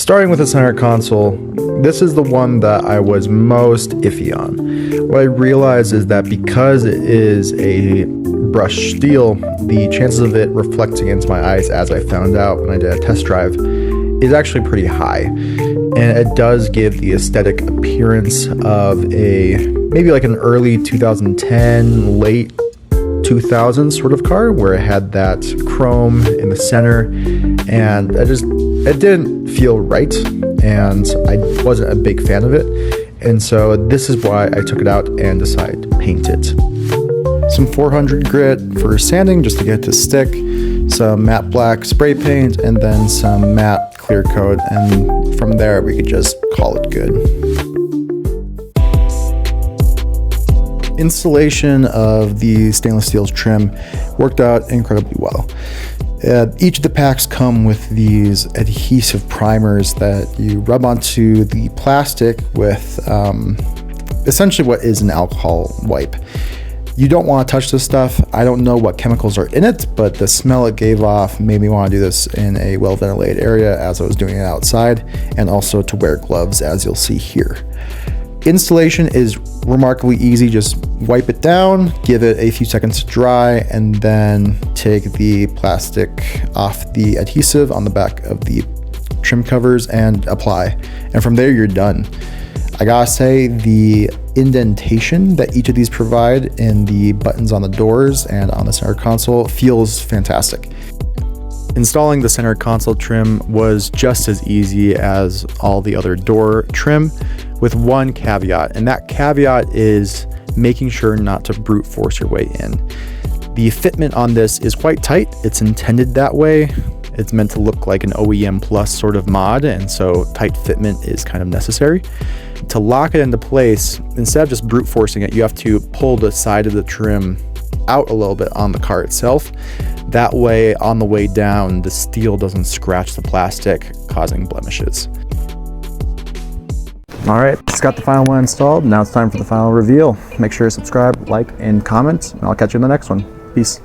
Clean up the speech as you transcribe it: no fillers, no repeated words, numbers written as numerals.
Starting with the center console, this is the one that I was most iffy on. What I realized is that because it is a brushed steel, the chances of it reflecting into my eyes, as I found out when I did a test drive, is actually pretty high. And it does give the aesthetic appearance of maybe like an early 2010, late 2000s sort of car, where it had that chrome in the center, and it didn't feel right, and I wasn't a big fan of it. And so this is why I took it out and decided to paint it. Some 400 grit for sanding just to get it to stick, some matte black spray paint, and then some matte clear coat, and from there we could just call it good. Installation of the stainless steel trim worked out incredibly well. Each of the packs come with these adhesive primers that you rub onto the plastic with essentially what is an alcohol wipe. You don't want to touch this stuff. I don't know what chemicals are in it, but the smell it gave off made me want to do this in a well-ventilated area as I was doing it outside, and also to wear gloves, as you'll see here. Installation is remarkably easy. Just wipe it down, give it a few seconds to dry, and then take the plastic off the adhesive on the back of the trim covers and apply. And from there, you're done. I gotta say, the indentation that each of these provide in the buttons on the doors and on the center console feels fantastic. Installing the center console trim was just as easy as all the other door trim, with one caveat, and that caveat is making sure not to brute force your way in. The fitment on this is quite tight. It's intended that way. It's meant to look like an OEM Plus sort of mod, and so tight fitment is kind of necessary. To lock it into place, instead of just brute forcing it, you have to pull the side of the trim out a little bit on the car itself. That way, on the way down, the steel doesn't scratch the plastic, causing blemishes. All right, just got the final one installed. Now it's time for the final reveal. Make sure to subscribe, like, and comment, and I'll catch you in the next one. Peace.